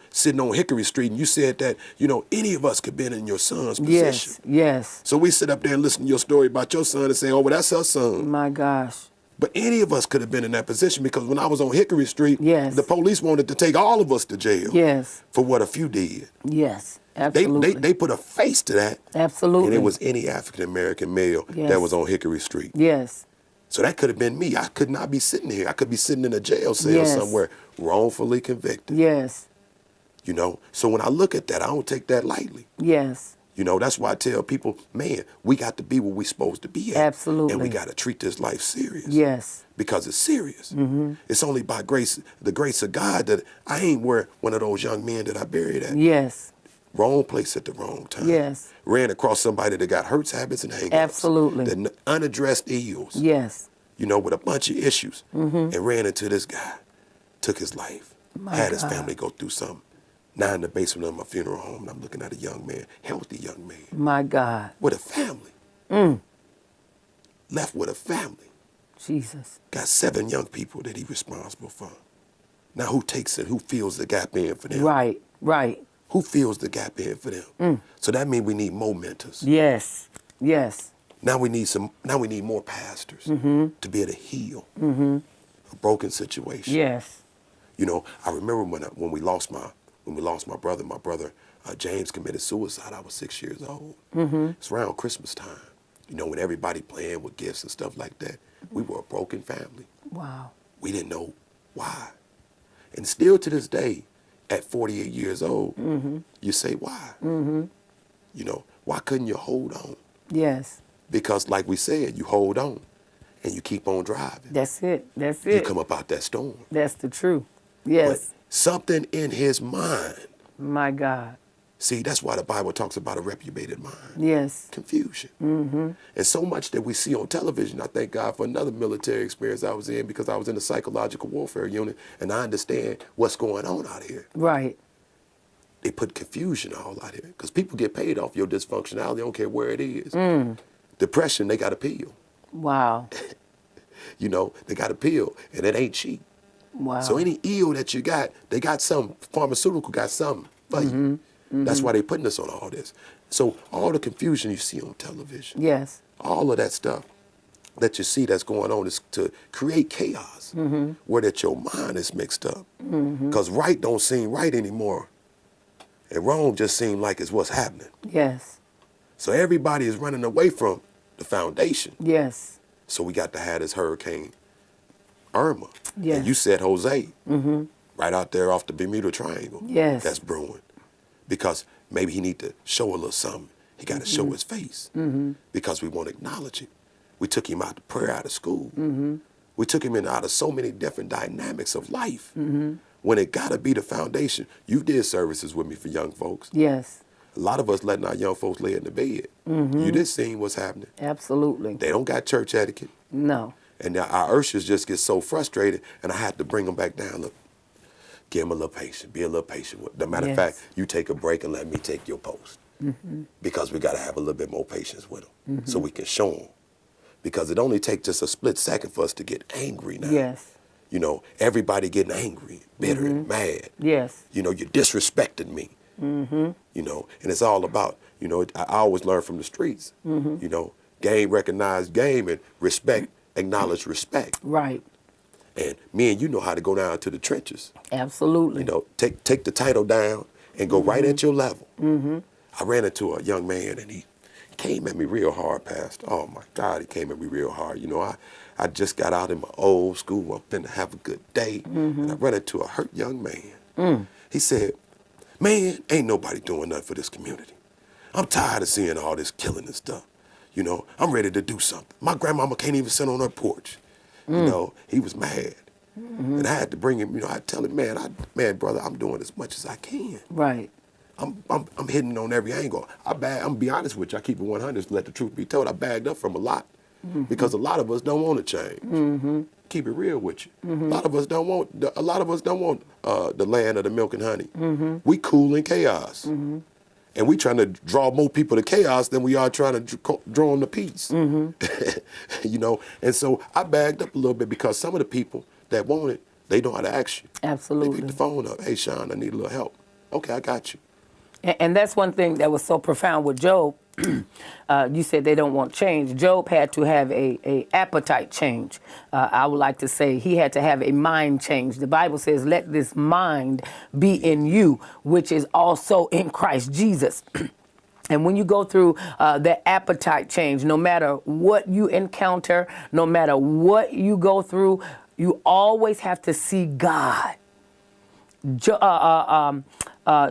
Sitting on Hickory Street, and you said that, any of us could be in your son's position. Yes, yes. So we sit up there and listen to your story about your son and say, oh, well, that's her son. My gosh. But any of us could have been in that position, because when I was on Hickory Street, Yes. the police wanted to take all of us to jail. Yes. For what a few did. Yes. They Absolutely. they put a face to that. Absolutely. And it was any African American male Yes. that was on Hickory Street. Yes. So that could have been me. I could not be sitting here. I could be sitting in a jail cell Yes. somewhere, wrongfully convicted. Yes. You know, so when I look at that, I don't take that lightly. Yes. You know, that's why I tell people, man, we got to be where we're supposed to be at. Absolutely. And we got to treat this life serious. Yes. Because it's serious. It's only by grace, the grace of God, that I ain't where one of those young men that I buried at. Yes. Wrong place at the wrong time. Yes. Ran across somebody that got hurts, habits, and hang-ups. Absolutely. That unaddressed ills. Yes. You know, with a bunch of issues. And ran into this guy. Took his life. My had his God. family go through something. Now in the basement of my funeral home, and I'm looking at a young man, healthy young man, My God. with a family. Left with a family. Jesus. Got 7 young people that he's responsible for. Now who takes it? Who fills the gap in for them? Right. Right. Who fills the gap in for them? So that means we need more mentors. Yes. Yes. Now we need more pastors to be able to heal a broken situation. Yes. You know, I remember when we lost my brother. My brother James committed suicide. I was 6 years old. It's around Christmas time. You know, when everybody playing with gifts and stuff like that. We were a broken family. Wow. We didn't know why. And still to this day, at 48 years old, you say why? You know, why couldn't you hold on? Yes. Because like we said, you hold on and you keep on driving. That's it. That's You it. come up out that storm. That's the truth. Yes. But something in his mind. My God. See, that's why the Bible talks about a reprobated mind. Yes. Confusion. And so much that we see on television. I thank God for another military experience I was in, because I was in the psychological warfare unit, and I understand what's going on out here. Right. They put confusion all out here, because people get paid off your dysfunctionality. They don't care where it is. Depression, they got a pill. Wow. You know, they got a pill, and it ain't cheap. Wow. So any ill that you got, they got some pharmaceutical, got something for you. That's why they putting us on all this. So all the confusion you see on television, Yes. all of that stuff that you see that's going on is to create chaos, where that your mind is mixed up. Because right don't seem right anymore, and wrong just seem like it's what's happening. Yes. So everybody is running away from the foundation. Yes. So we got to have this hurricane Irma. Yes. And you said Jose, right out there off the Bermuda Triangle. Yes. That's brewing. Because maybe he need to show a little something. He got to show his face. Because we won't acknowledge it. We took him out to prayer out of school. We took him in out of so many different dynamics of life. When it got to be the foundation. You did services with me for young folks. Yes. A lot of us letting our young folks lay in the bed. You just seen what's happening. Absolutely. They don't got church etiquette. No. And our ushers just get so frustrated, and I had to bring them back down. Look, give them a little patience. Be a little patient with them. Matter of Yes. fact, you take a break and let me take your post. Because we got to have a little bit more patience with them so we can show them. Because it only takes just a split second for us to get angry now. Yes. You know, everybody getting angry, bitter, and mad. Yes. You know, you're disrespecting me. You know, and it's all about, you know, I always learn from the streets. You know, game recognize game, and respect acknowledge respect. Right. And me and you know how to go down to the trenches. Absolutely. You know, take the title down and go right at your level. I ran into a young man, and he came at me real hard, Pastor. Oh my God, he came at me real hard. You know, I just got out in my old school. I'm finna have a good day. And I ran into a hurt young man. He said, man, ain't nobody doing nothing for this community. I'm tired of seeing all this killing and stuff. You know, I'm ready to do something. My grandmama can't even sit on her porch. You know, he was mad. And I had to bring him, you know, I tell him, man, brother, I'm doing as much as I can. Right. I'm hitting on every angle. I'm gonna be honest with you. I keep it 100. Let the truth be told. I bagged up from a lot because a lot of us don't want to change. Keep it real with you. A lot of us don't want. A lot of us don't want the land of the milk and honey. We cool in chaos, and we trying to draw more people to chaos than we are trying to draw them to peace. You know, and so I bagged up a little bit because some of the people that want it, they know how to ask you. Absolutely. They pick the phone up. Hey, Sean, I need a little help. Okay, I got you. And that's one thing that was so profound with Job. You said they don't want change. Job had to have a appetite change. I would like to say he had to have a mind change. The Bible says, let this mind be in you, which is also in Christ Jesus. And when you go through that appetite change, no matter what you encounter, no matter what you go through, you always have to see God.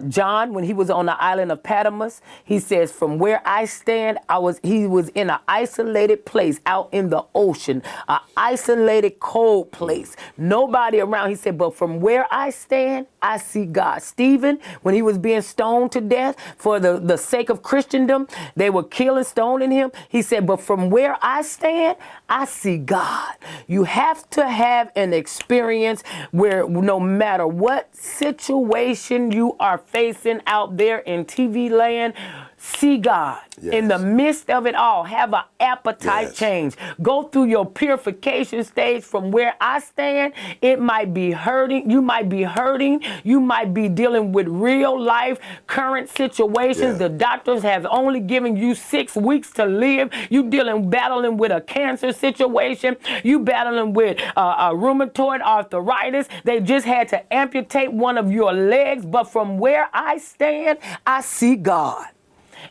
John, when he was on the island of Patmos, he says, from where I stand, he was in an isolated place out in the ocean, an isolated, cold place. Nobody around. He said, but from where I stand, I see God. Stephen, when he was being stoned to death for the sake of Christendom, they were killing, stoning him. He said, but from where I stand, I see God. You have to have an experience where no matter what situation you are facing out there in TV land, see God. Yes. In the midst of it all, have an appetite change. Go through your purification stage. From where I stand, it might be hurting. You might be hurting. You might be dealing with real life, current situations. The doctors have only given you 6 weeks to live. You battling with a cancer situation. You battling with a rheumatoid arthritis. They just had to amputate one of your legs. But from where I stand, I see God.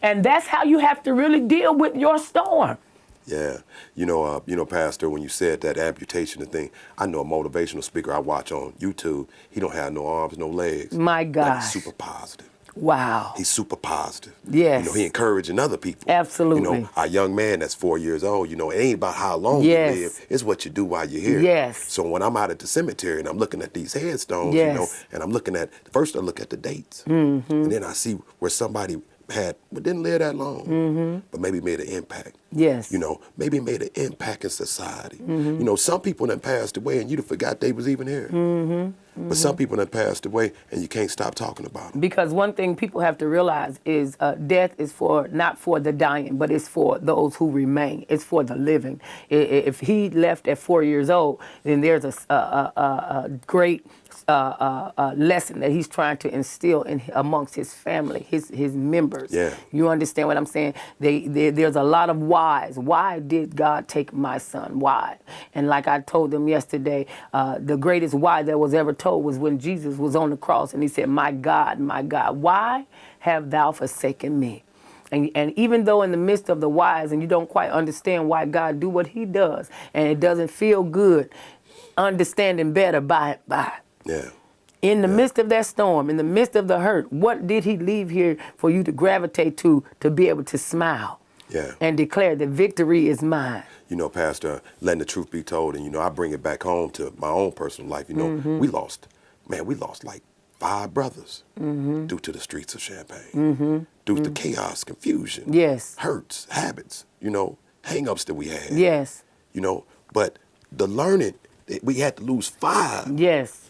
And that's how you have to really deal with your storm. Yeah. You know, Pastor, when you said that amputation thing, I know a motivational speaker I watch on YouTube. He don't have no arms, no legs. My God. He's super positive. Wow. He's super positive. Yes. You know, he encouraging other people. Absolutely. You know, our young man that's 4 years old, you know, it ain't about how long you live. It's what you do while you're here. Yes. So when I'm out at the cemetery and I'm looking at these headstones, you know, and I'm looking at, first I look at the dates. Mm-hmm. And then I see where somebody didn't live that long, but maybe made an impact. Yes. You know, maybe made an impact in society. You know, some people that passed away and you'd have forgot they was even here. But some people that passed away and you can't stop talking about them. Because one thing people have to realize is death is not for the dying, but it's for those who remain. It's for the living. If he left at 4 years old, then there's a great lesson that he's trying to instill amongst his family, his members. Yeah. You understand what I'm saying? There's a lot of whys. Why did God take my son? Why? And like I told them yesterday, the greatest why that was ever told was when Jesus was on the cross and he said, my God, why have thou forsaken me? And even though in the midst of the whys and you don't quite understand why God do what he does and it doesn't feel good, understanding better by and by. Yeah. In the midst of that storm, in the midst of the hurt, what did he leave here for you to gravitate to be able to smile and declare that victory is mine? You know, Pastor, letting the truth be told, and, you know, I bring it back home to my own personal life. You know, we lost like 5 brothers due to the streets of Champaign, due to chaos, confusion, hurts, habits, you know, hang-ups that we had. Yes. You know, but the learning, we had to lose 5. Yes.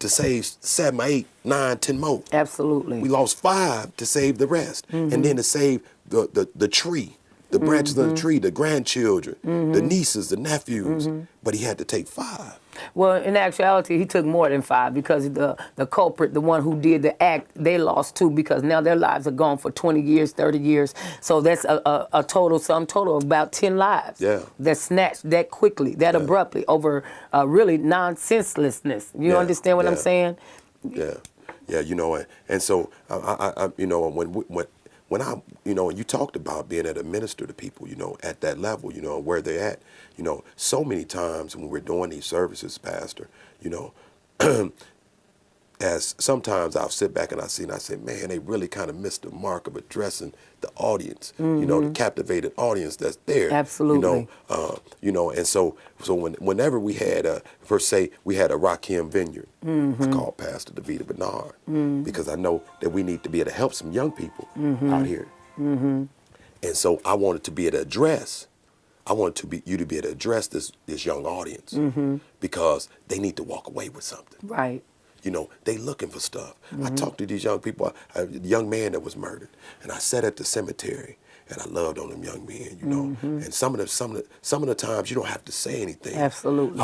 To save 7, 8, 9, 10 more. Absolutely. We lost 5 to save the rest. And then to save the tree, the branches of the tree, the grandchildren, the nieces, the nephews. But he had to take 5. Well, in actuality, he took more than 5 because the culprit, the one who did the act, they lost 2 because now their lives are gone for 20 years, 30 years. So that's a sum total of about 10 lives. Yeah. That snatched that quickly, that abruptly over really nonsenselessness. You understand what I'm saying? Yeah. Yeah, you know, and so, I you know, when I, you know, you talked about being able to minister to people, you know, at that level, you know, where they're at, you know, so many times when we're doing these services, Pastor, you know, as sometimes I'll sit back and I say, man, they really kind of missed the mark of addressing the audience, you know, the captivated audience that's there. Absolutely. You know, and so whenever we had per se, we had a Rakim Vineyard, I called Pastor Davida Bernard because I know that we need to be able to help some young people out here. And so I wanted to be able to address, you to be able to address this young audience because they need to walk away with something. Right. You know, they looking for stuff. I talked to these young people, a young man that was murdered, and I sat at the cemetery, and I loved on them young men, you know. And some of the times you don't have to say anything. Absolutely.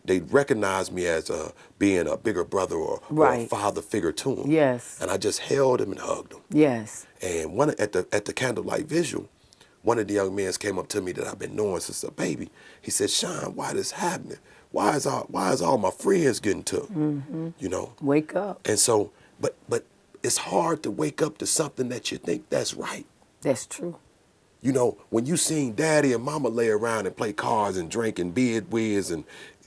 They recognized me as being a bigger brother or a father figure to them. Yes. And I just held them and hugged them. Yes. And at the candlelight vigil, one of the young men came up to me that I've been knowing since a baby. He said, "Sean, why this happening? Why is all my friends getting took?" You know. Wake up. And so, but it's hard to wake up to something that you think that's right. That's true. You know, when you seen daddy and mama lay around and play cards and drink and bid whiz and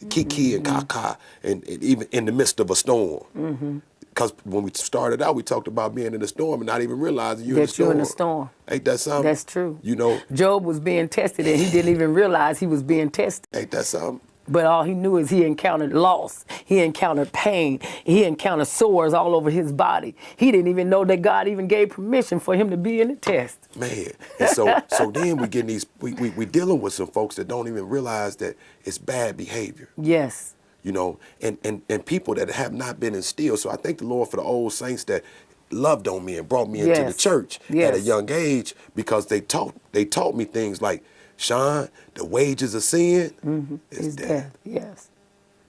kiki and kaka and even in the midst of a storm. Because when we started out, we talked about being in the storm and not even realizing you're in the storm. Ain't that something? That's true. You know, Job was being tested and he didn't even realize he was being tested. Ain't that something? But all he knew is he encountered loss. He encountered pain. He encountered sores all over his body. He didn't even know that God even gave permission for him to be in the test. Man, and so then we getting we dealing with some folks that don't even realize that it's bad behavior. Yes. You know, and people that have not been instilled. So I thank the Lord for the old saints that loved on me and brought me into the church at a young age, because they taught me things like, Sean, the wages of sin is death. Yes.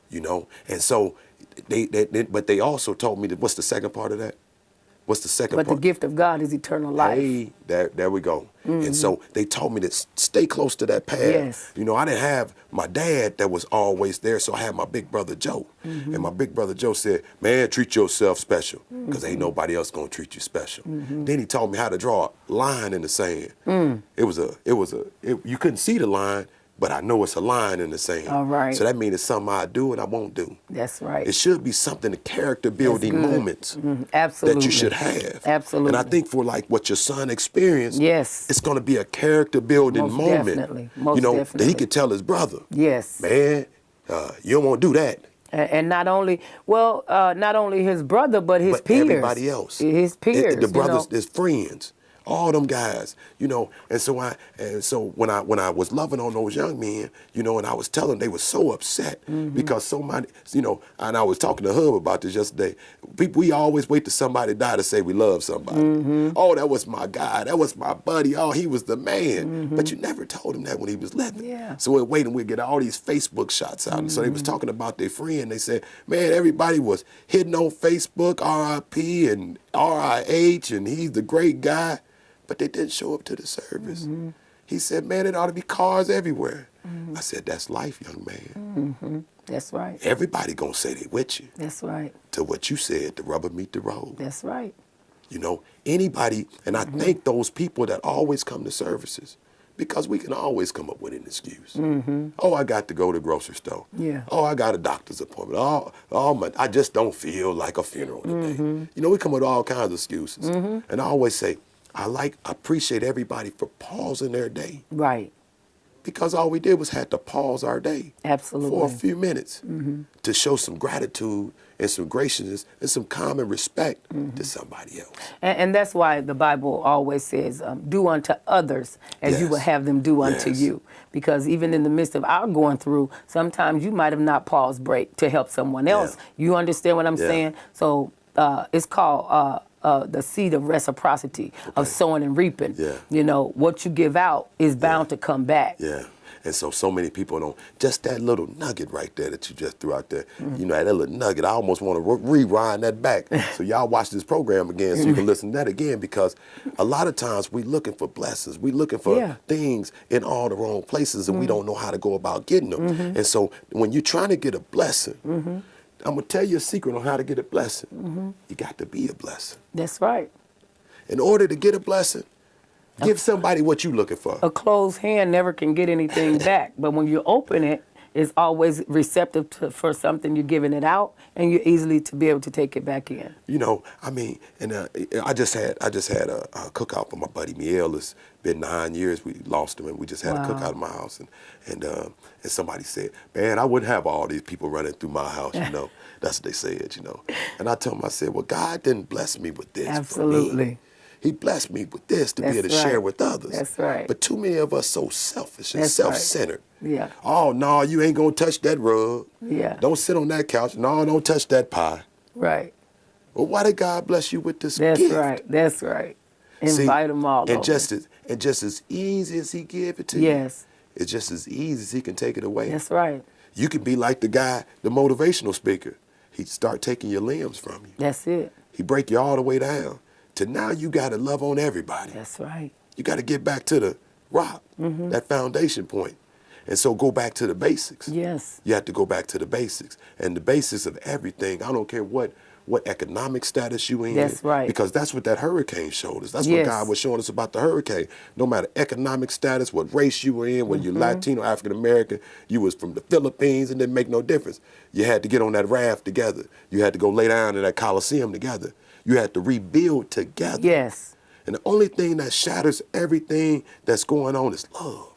You know, and so but they also told me that, what's the second part of that? What's the second part? But the gift of God is eternal life. Hey, there we go. And so they told me to stay close to that path. Yes. You know, I didn't have my dad that was always there, so I had my big brother Joe. And my big brother Joe said, "Man, treat yourself special, because ain't nobody else gonna treat you special." Then he taught me how to draw a line in the sand. You couldn't see the line, but I know it's a line in the sand. All right. So that means it's something I do and I won't do. That's right. It should be something, the character building moments Absolutely. that you should have. Absolutely. And I think for like what your son experienced, yes, it's going to be a character building moment. Definitely. Most you know, definitely. that he could tell his brother, yes, man, you don't want to do that. And not only his brother, but his peers. Everybody else. His peers. The brothers, his friends. All them guys, you know, and so when I was loving on those young men, you know, and I was telling them, they were so upset because somebody, you know, and I was talking to Hub about this yesterday. We always wait till somebody die to say we love somebody. Oh, that was my guy, that was my buddy. Oh, he was the man. But you never told him that when he was living. Yeah. So we're waiting, we'd get all these Facebook shots out. And so they was talking about their friend. They said, man, everybody was hitting on Facebook, RIP and RIH, and he's the great guy. But they didn't show up to the service. He said, man, it ought to be cars everywhere. I said, that's life, young man. That's right. Everybody gonna say they with you. That's right. To what you said, the rubber meet the road. That's right. You know, anybody, and I thank those people that always come to services, because we can always come up with an excuse. Oh, I got to go to the grocery store. Yeah. Oh, I got a doctor's appointment. I just don't feel like a funeral today. You know, we come up with all kinds of excuses. And I always say, I appreciate everybody for pausing their day. Right. Because all we did was had to pause our day. Absolutely. For a few minutes to show some gratitude and some graciousness and some common respect to somebody else. And that's why the Bible always says, do unto others as you will have them do unto you. Because even in the midst of our going through, sometimes you might have not paused break to help someone else. You understand what I'm saying? So it's called the seed of reciprocity, of sowing and reaping. You know, what you give out is bound to come back. And so many people don't, just that little nugget right there that you just threw out there, you know, that little nugget, I almost want to rewind that back. So y'all watch this program again so you can listen to that again, because a lot of times we looking for blessings. We looking for things in all the wrong places, and we don't know how to go about getting them. And so when you're trying to get a blessing, I'm going to tell you a secret on how to get a blessing. You got to be a blessing. That's right. In order to get a blessing, give somebody what you're looking for. A closed hand never can get anything back. But when you open it, it's always receptive for something. You're giving it out, and you're easily to be able to take it back in. You know, I mean, and I just had a cookout for my buddy Miel. It's been 9 years. We lost him, and we just had a cookout in my house. And somebody said, man, I wouldn't have all these people running through my house, you know. That's what they said, you know. And I told him, I said, well, God didn't bless me with this. Absolutely. For me. He blessed me with this to be able to share with others. That's right. But too many of us so selfish and self-centered. Yeah. Oh, no, you ain't going to touch that rug. Yeah. Don't sit on that couch. No, don't touch that pie. Right. Well, why did God bless you with this gift? That's right. That's right. Invite them all and over. just as easy as he give it to you, Yes. it's just as easy as he can take it away. That's right. You can be like the guy, the motivational speaker. He'd start taking your limbs from you. That's it. He break you all the way down to now you got to love on everybody. That's right. You got to get back to the rock, that foundation point. And so go back to the basics. Yes. You have to go back to the basics. And the basics of everything, I don't care what economic status you in. That's right. Because that's what that hurricane showed us. That's Yes. what God was showing us about the hurricane. No matter economic status, what race you were in, whether you're Latino, African American, you was from the Philippines, it didn't make no difference. You had to get on that raft together. You had to go lay down in that Coliseum together. You had to rebuild together. Yes. And the only thing that shatters everything that's going on is love.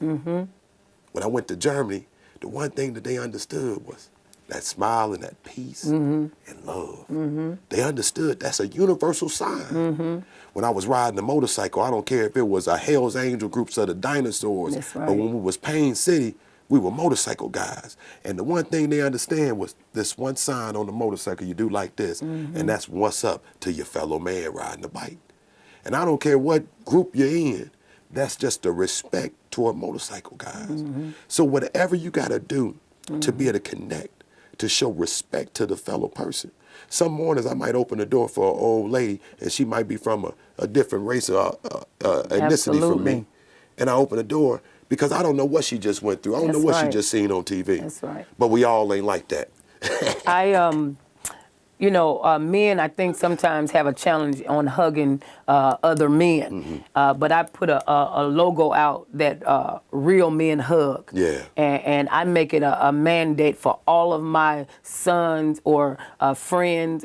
When I went to Germany, the one thing that they understood was that smile and that peace and love. They understood that's a universal sign. When I was riding a motorcycle, I don't care if it was a Hell's Angel groups of the dinosaurs, That's or right. when we was Payne City, we were motorcycle guys. And the one thing they understand was this one sign on the motorcycle, you do like this, and that's what's up to your fellow man riding the bike. And I don't care what group you're in, that's just the respect toward motorcycle guys. So whatever you got to do to be able to connect, to show respect to the fellow person. Some mornings I might open the door for an old lady, and she might be from a different race or ethnicity from me. And I open the door because I don't know what she just went through. I don't know That's what she right. just seen on TV. That's right. But we all ain't like that. Men, I think sometimes have a challenge on hugging other men. But I put a logo out that real men hug. Yeah. And I make it a mandate for all of my sons or friends,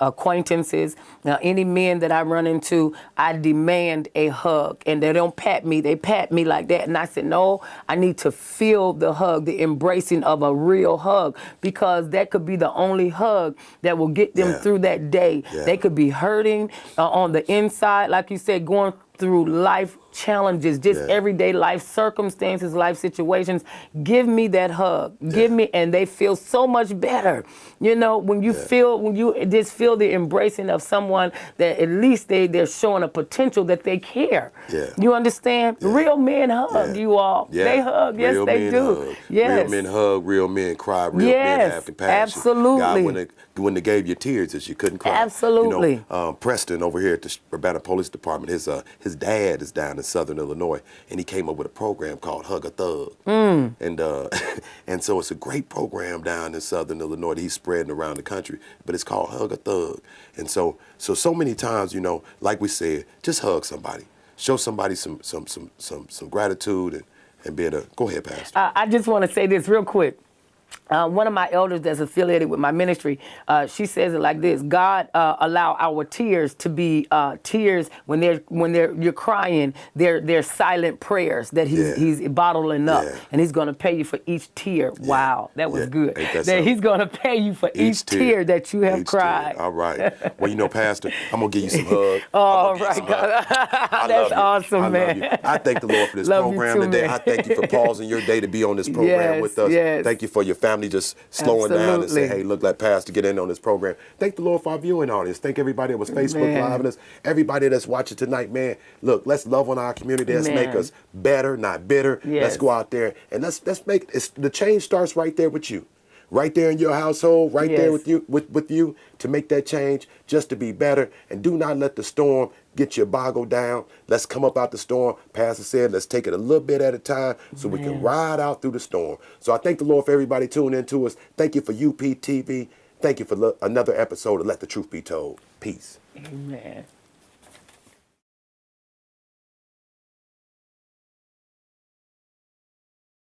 acquaintances, any men that I run into, I demand a hug. And they don't pat me, they pat me like that. And I said, no, I need to feel the hug, the embracing of a real hug, because that could be the only hug that will get them through that day. They could be hurting on the inside, like you said, going through life challenges, just everyday life circumstances, life situations. Give me that hug. Give me, and they feel so much better. You know, when you when you just feel the embracing of someone that at least they're showing a potential that they care. You understand? Real men hug, you all. They hug. Yes, real they men do. Hug. Yes. Real men hug, real men cry, real men have compassion. Absolutely. God, when they gave you tears that you couldn't cry. Absolutely. You know, Preston over here at the Urbana Police Department, his dad is down in Southern Illinois, and he came up with a program called Hug a Thug. And so it's a great program down in Southern Illinois that he's spreading around the country, but it's called Hug a Thug. And so many times, you know, like we said, just hug somebody, show somebody some gratitude, and be able to, go ahead, Pastor. I just want to say this real quick. One of my elders that's affiliated with my ministry, she says it like this: God allow our tears to be tears when you're crying. They're silent prayers that he's bottling up, and he's going to pay you for each tear. Wow, that was good. That he's going to pay you for each tear that you have cried. All right. Well, you know, Pastor, I'm gonna give you some hugs. All right, that's awesome, man. Love you. I thank the Lord for this Love program you too, today. man. I thank you for pausing your day to be on this program with us. Yes. Thank you for your family just slowing down and say, Absolutely. hey, look, let Pastor get in on this program. Thank the Lord for our viewing audience. Thank everybody that was Facebook Man. Live and us. Everybody that's watching tonight, man. Look, let's love on our community. Let's make Man. us better, not bitter. Yes. Let's go out there and let's make the change starts right there with you. Right there in your household, right there with you to make that change, just to be better. And do not let the storm get you boggled down. Let's come up out the storm. Pastor said, let's take it a little bit at a time so we can ride out through the storm. So I thank the Lord for everybody tuning in to us. Thank you for UPTV. Thank you for another episode of Let the Truth Be Told. Peace. Amen.